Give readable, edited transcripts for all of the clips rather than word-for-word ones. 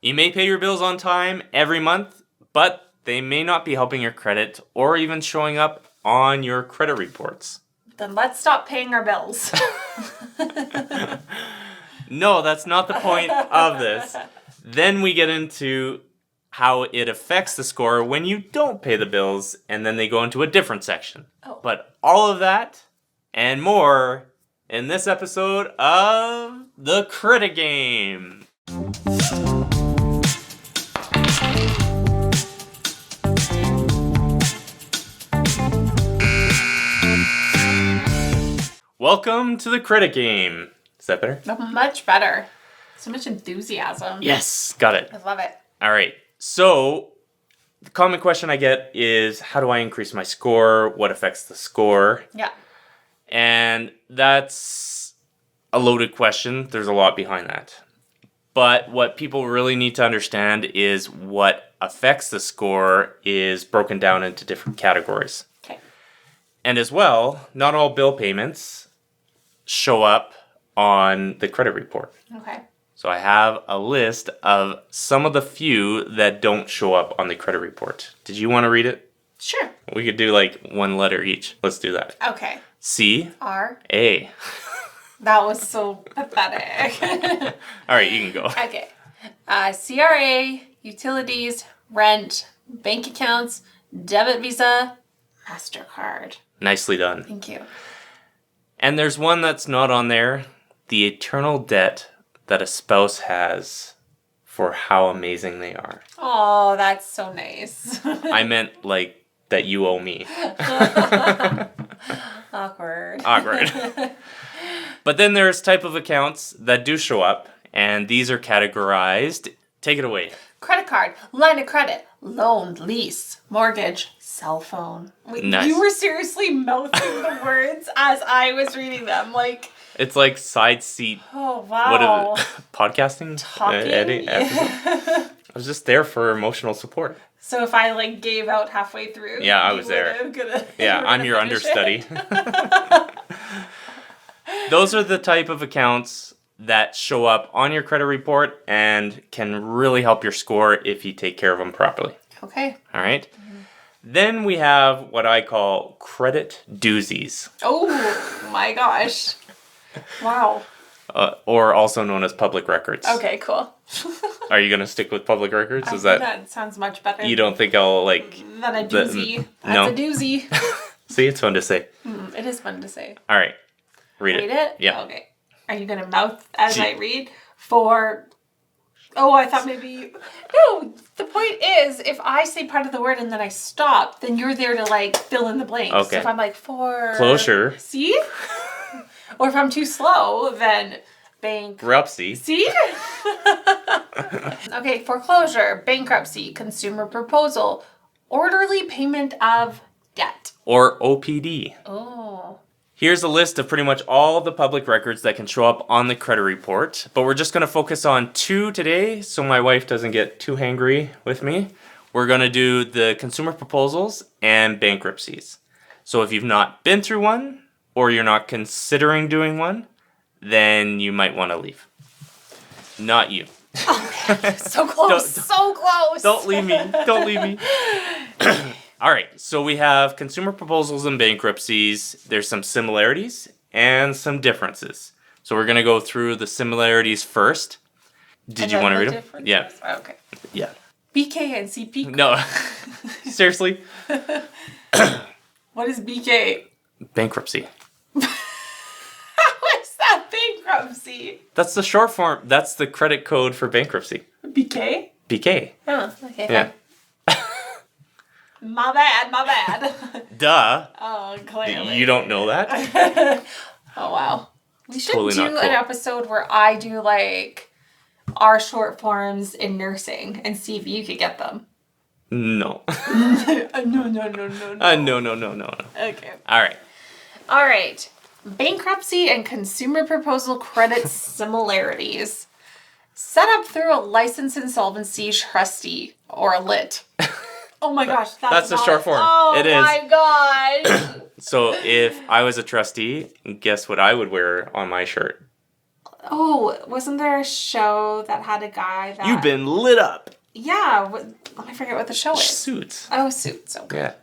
You may pay your bills on time every month, but they may not be helping your credit or even showing up on your credit reports. Then let's stop paying our bills. No, that's not the point of this. Then we get into how it affects the score when you don't pay the bills, and then they go into a different section. Oh. But all of that and more in this episode of The Credit Game. Welcome to The Credit Game. Is that better? Much better. So much enthusiasm. Yes, got it. I love it. All right. So the common question I get is, how do I increase my score? What affects the score? Yeah. And that's a loaded question. There's a lot behind that. But what people really need to understand is what affects the score is broken down into different categories. Okay. And as well, not all bill payments show up on the credit report. Okay. So I have a list of some of the few that don't show up on the credit report. Did you want to read it? Sure. We could do like one letter each. Let's do that. Okay. C. R. A. That was so pathetic. All right, you can go. Okay. CRA, utilities, rent, bank accounts, debit Visa, MasterCard. Nicely done. Thank you. And there's one that's not on there. The eternal debt that a spouse has for how amazing they are. Oh, that's so nice. I meant like that you owe me. Awkward. But then there's type of accounts that do show up, and these are categorized. Take it away. Credit card, line of credit, loan, lease, mortgage, cell phone. Nice. You were seriously mouthing the words as I was reading them. Like, It's like side seat. oh, wow. What is it? Podcasting? Talking? I was just there for emotional support. So if I like gave out halfway through, Yeah, I you was there. would've gonna- Yeah, you were I'm gonna your finish understudy. it. Those are the type of accounts that show up on your credit report and can really help your score if you take care of them properly. Okay. All right? Then we have what I call credit doozies, Oh my gosh. Wow. or also known as public records. Okay, cool. Are you going to stick with public records? I Is think that that sounds much better. you don't think I'll like than a doozy. That's no. a doozy. See, it's fun to say. It is fun to say. All right. Read Read it? Yeah. Okay. Are you going to mouth as Gee. I read? For... Oh, I thought maybe... No, the point is, if I say part of the word and then I stop, then you're there to, like, fill in the blanks. Okay. So if I'm like, for... Closure. See? Or if I'm too slow, then Bankruptcy. See? Okay, foreclosure, bankruptcy, consumer proposal, orderly payment of debt. Or OPD. Oh. Here's a list of pretty much all the public records that can show up on the credit report, but we're just going to focus on two today so my wife doesn't get too hangry with me. We're going to do the consumer proposals and bankruptcies. So if you've not been through one or you're not considering doing one, then you might want to leave. Not you. Oh, man, so close, so close. Don't leave me. Don't leave me. All right, so we have consumer proposals and bankruptcies. There's some similarities and some differences. So we're going to go through the similarities first. Did you want to read them? Yeah. Okay. Yeah. BK and CP. No. Seriously? What is BK? Bankruptcy. How is that bankruptcy? That's the short form. That's the credit code for bankruptcy. BK? BK. Oh, okay. Yeah. My bad. Duh. Oh, clearly. You don't know that? Oh, wow. We should Totally not do cool. an episode where I do, like, our short forms in nursing and see if you could get them. No. No. No. Okay. All right. Bankruptcy and consumer proposal credit similarities. Set up through a licensed insolvency trustee or a LIT. Oh my gosh, That's the short form. Oh It is. my gosh. So if I was a trustee, guess what I would wear on my shirt? Oh, wasn't there a show that had a guy that... You've been lit up. Yeah, I forget what the show is. Suits. Oh, Suits. Okay. Yeah.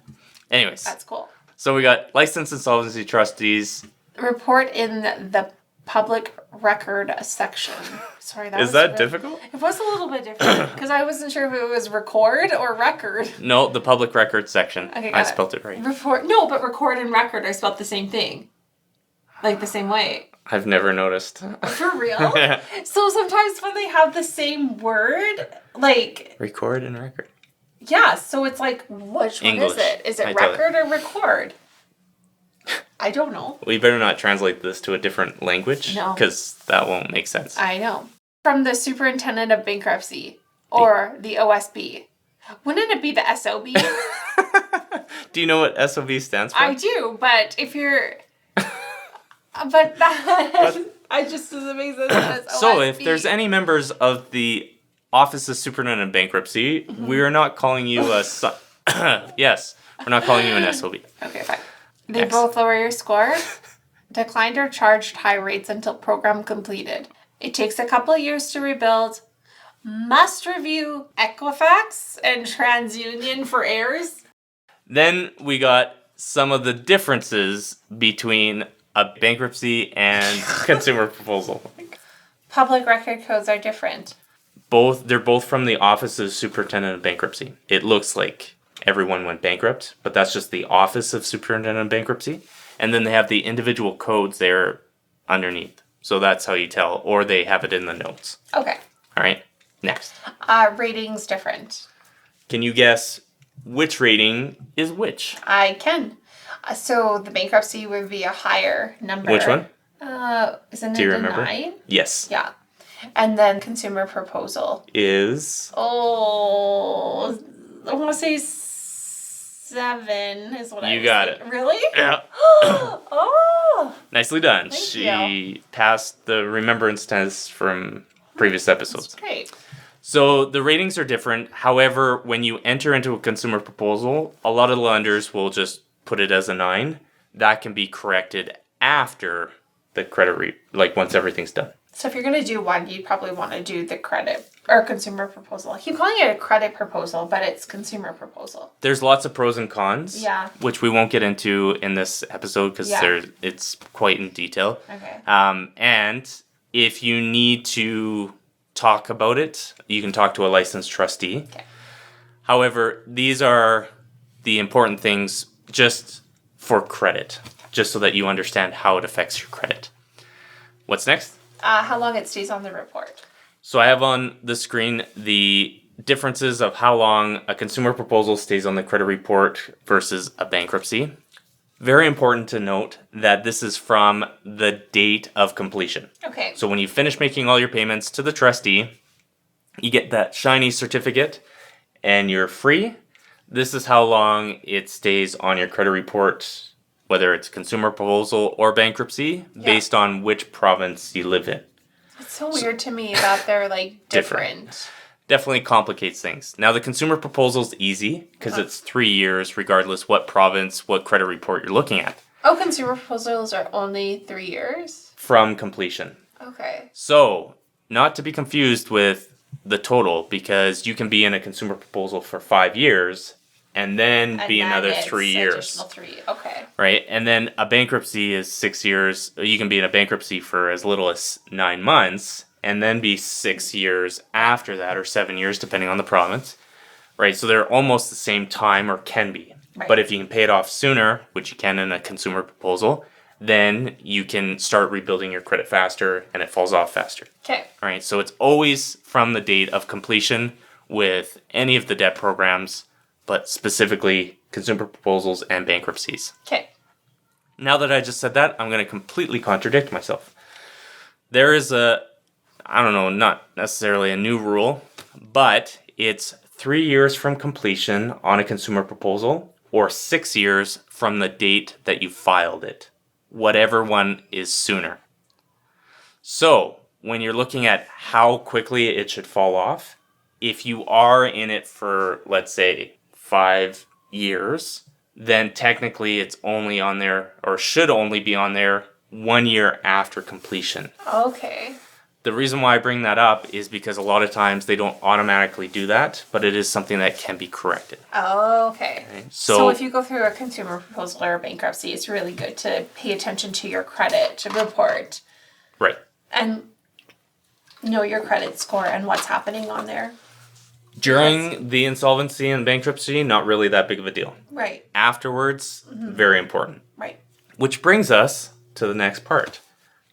Anyways. That's cool. So we got licensed insolvency trustees. Report in the public record section. Sorry, Is that difficult? It was a little bit different because I wasn't sure if it was record or record. No, the public record section. Okay, I spelled it right. No, but record and record are spelled the same thing. Like the same way. I've never noticed. For real? Yeah. So sometimes when they have the same word, like... Record and record. Yeah, so it's like, which one English, is it? Is it I tell record or record? I don't know. We better not translate this to a different language. No. Because that won't make sense. I know. From the Superintendent of Bankruptcy or the OSB. Wouldn't it be the SOB? Do you know what SOB stands for? I do, but if you're... But that... I just doesn't make sense as OSB. So if there's any members of the Office of Superintendent of Bankruptcy, we're not calling you a... yes, we're not calling you an SOB. Okay, fine. They Next. both lower your score. Declined or charged high rates until program completed. It takes a couple of years to rebuild. Must review Equifax and TransUnion for errors. Then we got some of the differences between a bankruptcy and consumer proposal. Public record codes are different. They're both from the Office of Superintendent of Bankruptcy. It looks like everyone went bankrupt, but that's just the Office of Superintendent of Bankruptcy. And then they have the individual codes there underneath. So that's how you tell, or they have it in the notes. Okay. All right, next. Ratings different. Can you guess which rating is which? I can. So the bankruptcy would be a higher number. Which one? Isn't Do you it a remember? 9? Yes. Yeah. And then consumer proposal. Is... Oh, I want to say 7 is what I You was got thinking. it. Really? Yeah. Oh. Nicely done. Thank She passed the remembrance test from previous episodes. That's great. So the ratings are different. However, when you enter into a consumer proposal, a lot of lenders will just put it as a 9. That can be corrected after the credit like once everything's done. So if you're going to do one, you'd probably want to do the credit or consumer proposal. I keep calling it a credit proposal, but it's consumer proposal. There's lots of pros and cons, Yeah. which we won't get into in this episode because it's quite in detail. Okay. And if you need to talk about it, you can talk to a licensed trustee. Okay. However, these are the important things just for credit, just so that you understand how it affects your credit. What's next? How long it stays on the report. So I have on the screen the differences of how long a consumer proposal stays on the credit report versus a bankruptcy. Very important to note that this is from the date of completion. Okay. So when you finish making all your payments to the trustee, you get that shiny certificate and you're free. This is how long it stays on your credit report, whether it's consumer proposal or bankruptcy, based on which province you live in. It's so weird to me that they're like different. Definitely complicates things. Now the consumer proposal is easy because it's 3 years regardless what province, what credit report you're looking at. Oh, consumer proposals are only 3 years? From completion. Okay. So, not to be confused with the total, because you can be in a consumer proposal for 5 years and then be another 3 years. Additional 3. Okay. Right? And then a bankruptcy is 6 years. You can be in a bankruptcy for as little as 9 months and then be 6 years after that, or 7 years, depending on the province. Right? So they're almost the same time, or can be. Right. But if you can pay it off sooner, which you can in a consumer proposal, then you can start rebuilding your credit faster and it falls off faster. Okay. All right, so it's always from the date of completion with any of the debt programs, but specifically consumer proposals and bankruptcies. Okay. Now that I just said that, I'm going to completely contradict myself. There is not necessarily a new rule, but it's 3 years from completion on a consumer proposal or 6 years from the date that you filed it, whatever one is sooner. So, when you're looking at how quickly it should fall off, if you are in it for, let's say, 5 years, then technically it's only on there, or should only be on there, 1 year after completion. Okay. The reason why I bring that up is because a lot of times they don't automatically do that, but it is something that can be corrected. Oh, okay. So if you go through a consumer proposal or a bankruptcy, it's really good to pay attention to your credit report. Right. And know your credit score and what's happening on there. During the insolvency and bankruptcy, not really that big of a deal. Right. Afterwards, very important. Right. Which brings us to the next part.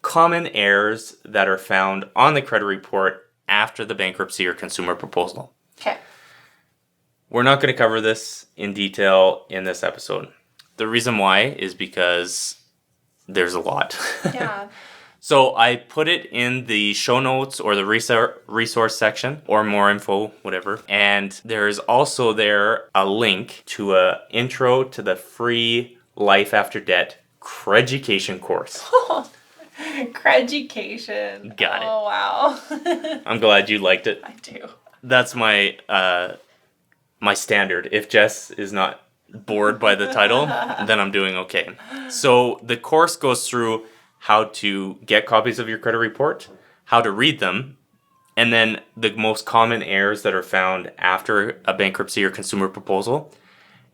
Common errors that are found on the credit report after the bankruptcy or consumer proposal. Okay. We're not going to cover this in detail in this episode. The reason why is because there's a lot. Yeah. So I put it in the show notes or the resource section or more info, whatever. And there's also there a link to a intro to the free Life After Debt CREDucation course. CREDucation. Got it. Oh, wow. I'm glad you liked it. I do. That's my my standard. If Jess is not bored by the title, then I'm doing okay. So the course goes through how to get copies of your credit report, how to read them, and then the most common errors that are found after a bankruptcy or consumer proposal.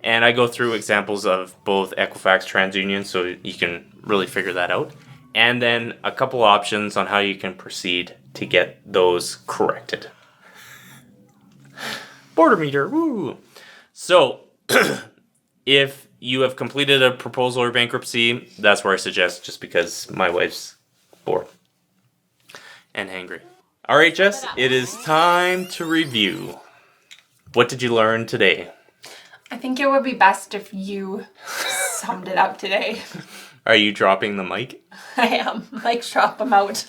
And I go through examples of both Equifax, TransUnion, so you can really figure that out. And then a couple options on how you can proceed to get those corrected. Border meter, woo! So, if you have completed a proposal or bankruptcy, that's where I suggest, just because my wife's bored and hangry. All right, Jess, it is time to review. What did you learn today? I think it would be best if you summed it up today. Are you dropping the mic? I am. Like, drop them out.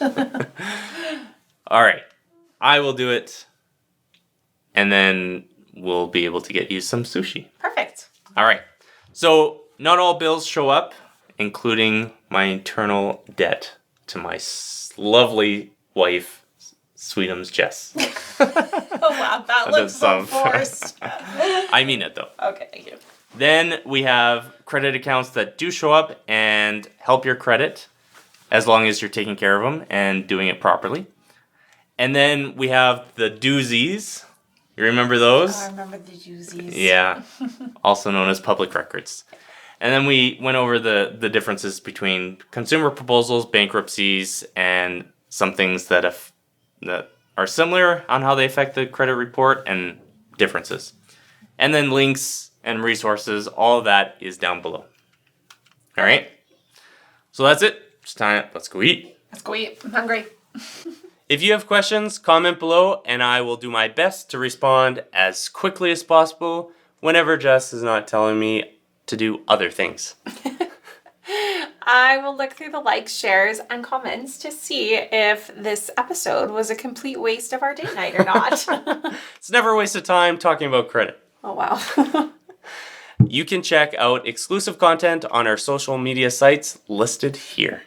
All right, I will do it, and then we'll be able to get you some sushi. Perfect. All right. So, not all bills show up, including my internal debt to my lovely wife, Sweetums Jess. Oh, wow. That looks so forced. I mean it, though. Okay, thank you. Then we have credit accounts that do show up and help your credit as long as you're taking care of them and doing it properly. And then we have the Doozies. You remember those? Oh, I remember the Doozies. Yeah, also known as public records. And then we went over the differences between consumer proposals, bankruptcies, and some things that are similar on how they affect the credit report and differences. And then links and resources, all of that is down below. All right? So that's it. It's time. Let's go eat. Let's go eat. I'm hungry. If you have questions, comment below, and I will do my best to respond as quickly as possible whenever Jess is not telling me to do other things. I will look through the likes, shares, and comments to see if this episode was a complete waste of our date night or not. It's never a waste of time talking about credit. Oh, wow. You can check out exclusive content on our social media sites listed here.